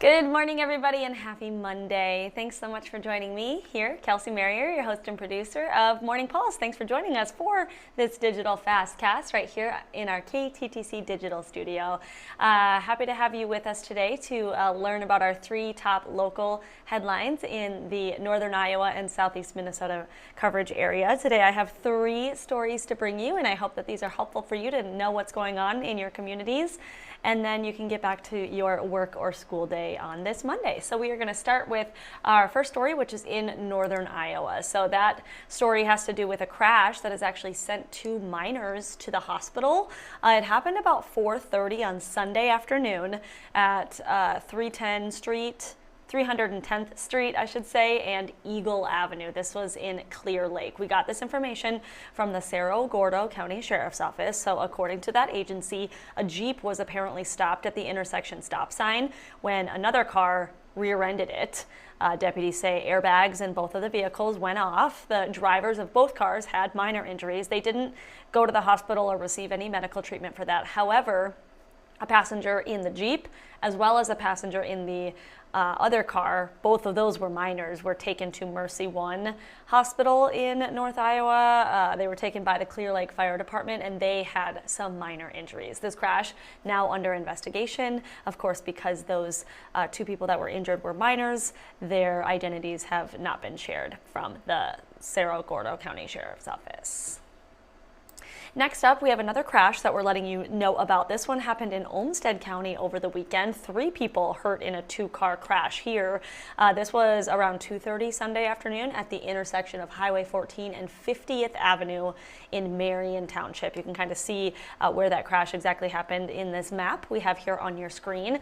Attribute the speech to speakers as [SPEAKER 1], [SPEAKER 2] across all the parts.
[SPEAKER 1] Good morning, everybody, and happy Monday. Thanks so much for joining me here, Kelsey Marier, your host and producer of Morning Pulse. Thanks for joining us for this digital fastcast right here in our KTTC digital studio. Happy to have you with us today to learn about our three top local headlines in the northern Iowa and southeast Minnesota coverage area. Today I have three stories to bring you, and I hope that these are helpful for you to know what's going on in your communities, and then you can get back to your work or school day on this Monday. So we are going to start with our first story, which is in northern Iowa. So that story has to do with a crash that has actually sent two minors to the hospital. It happened about 4:30 on Sunday afternoon at 310th Street, I should say, and Eagle Avenue. This was in Clear Lake. We got this information from the Cerro Gordo County Sheriff's Office. So according to that agency, a Jeep was apparently stopped at the intersection stop sign when another car rear-ended it. Deputies say airbags in both of the vehicles went off. The drivers of both cars had minor injuries. They didn't go to the hospital or receive any medical treatment for that. However, a passenger in the Jeep as well as a passenger in the other car, both of those were minors, were taken to Mercy One Hospital in North Iowa. They were taken by the Clear Lake Fire Department, and they had some minor injuries. This crash now under investigation, of course, because those two people that were injured were minors. Their identities have not been shared from the Cerro Gordo County Sheriff's Office. Next up, we have another crash that we're letting you know about. This one happened in Olmsted County over the weekend. 3 people hurt in a 2-car crash here. This was around 2:30 Sunday afternoon at the intersection of Highway 14 and 50th Avenue in Marion Township. You can kind of see where that crash exactly happened in this map we have here on your screen.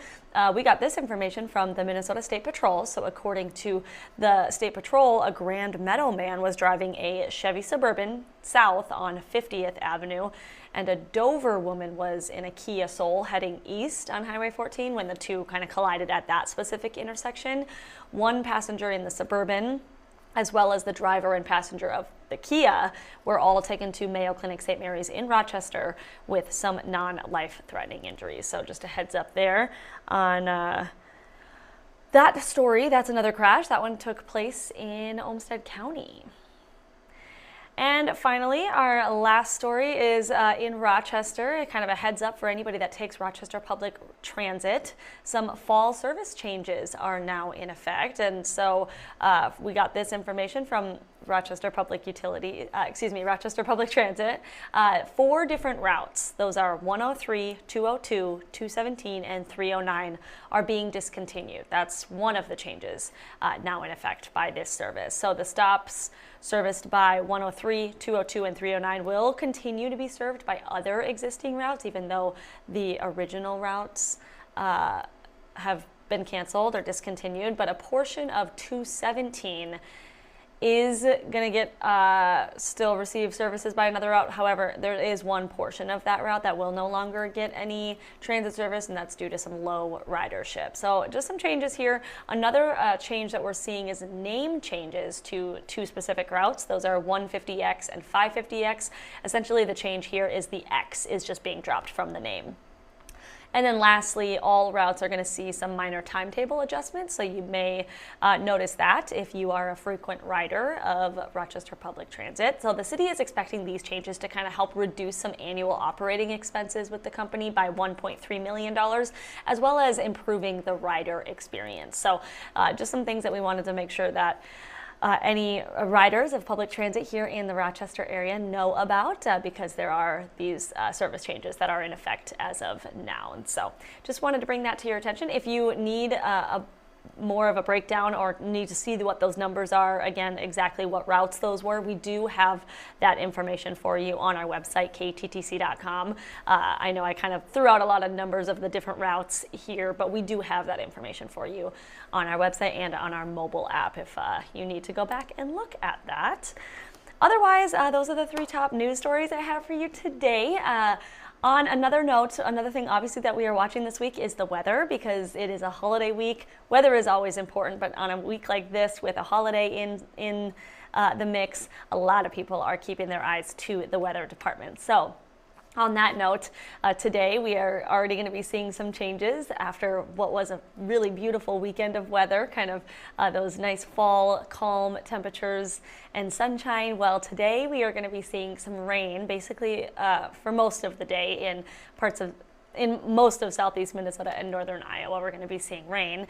[SPEAKER 1] We got this information from the Minnesota State Patrol. So according to the State Patrol, a Grand Meadow man was driving a Chevy Suburban south on 50th Avenue, and a Dover woman was in a Kia Soul heading east on Highway 14 when the two kind of collided at that specific intersection. One passenger in the Suburban, as well as the driver and passenger of the Kia, were all taken to Mayo Clinic St. Mary's in Rochester with some non-life-threatening injuries. So just a heads up there on that story. That's another crash. That one took place in Olmsted County. And finally, our last story is in Rochester. Kind of a heads up for anybody that takes Rochester Public Transit. Some fall service changes are now in effect. And so we got this information from Rochester Public Transit. 4 different routes. Those are 103, 202, 217, and 309 are being discontinued. That's one of the changes now in effect by this service. So the stops serviced by 103, 202, and 309 will continue to be served by other existing routes, even though the original routes have been canceled or discontinued. But a portion of 217 is going to get still receive services by another route. However, there is one portion of that route that will no longer get any transit service, and that's due to some low ridership. So just some changes here. Another change that we're seeing is name changes to 2 specific routes. Those are 150X and 550X. Essentially, the change here is the X is just being dropped from the name. And then lastly, all routes are going to see some minor timetable adjustments. So you may notice that if you are a frequent rider of Rochester Public Transit. So the city is expecting these changes to kind of help reduce some annual operating expenses with the company by $1.3 million, as well as improving the rider experience. So just some things that we wanted to make sure that any riders of public transit here in the Rochester area know about because there are these service changes that are in effect as of now. And so just wanted to bring that to your attention. If you need more of a breakdown or need to see what those numbers are, again, exactly what routes those were, we do have that information for you on our website, kttc.com. I know I kind of threw out a lot of numbers of the different routes here, but we do have that information for you on our website and on our mobile app if you need to go back and look at that. Otherwise, those are the 3 top news stories I have for you today. On another note, another thing obviously that we are watching this week is the weather, because it is a holiday week. Weather is always important, but on a week like this with a holiday in the mix, a lot of people are keeping their eyes to the weather department. So On that note, today we are already going to be seeing some changes after what was a really beautiful weekend of weather, kind of those nice fall, calm temperatures and sunshine. Well, today we are going to be seeing some rain, basically for most of the day in most of southeast Minnesota and northern Iowa. We're going to be seeing rain.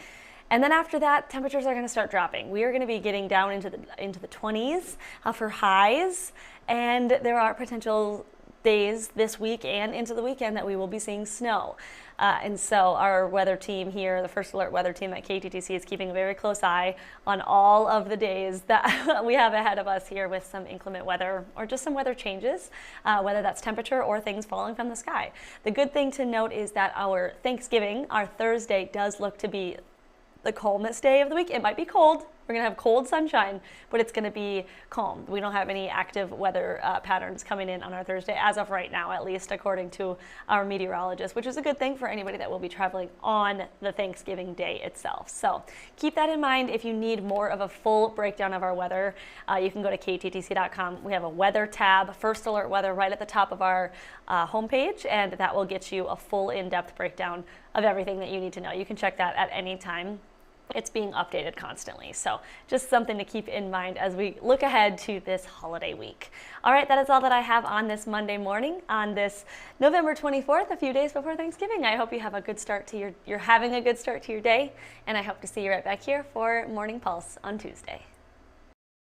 [SPEAKER 1] And then after that, temperatures are going to start dropping. We are going to be getting down into the 20s for highs, and there are potential days this week and into the weekend that we will be seeing snow. And so our weather team here, the First Alert weather team at KTTC, is keeping a very close eye on all of the days that we have ahead of us here with some inclement weather or just some weather changes, whether that's temperature or things falling from the sky. The good thing to note is that our Thanksgiving, our Thursday, does look to be the calmest day of the week. It might be cold. We're going to have cold sunshine, but it's going to be calm. We don't have any active weather patterns coming in on our Thursday as of right now, at least according to our meteorologist, which is a good thing for anybody that will be traveling on the Thanksgiving day itself. So keep that in mind. If you need more of a full breakdown of our weather, you can go to kttc.com. We have a weather tab, First Alert weather, right at the top of our homepage, and that will get you a full in-depth breakdown of everything that you need to know. You can check that at any time. It's being updated constantly. So just something to keep in mind as we look ahead to this holiday week. All right, that is all that I have on this Monday morning, on this November 24th, a few days before Thanksgiving. I hope you have a good start to you're having a good start to your day, and I hope to see you right back here for Morning Pulse on Tuesday.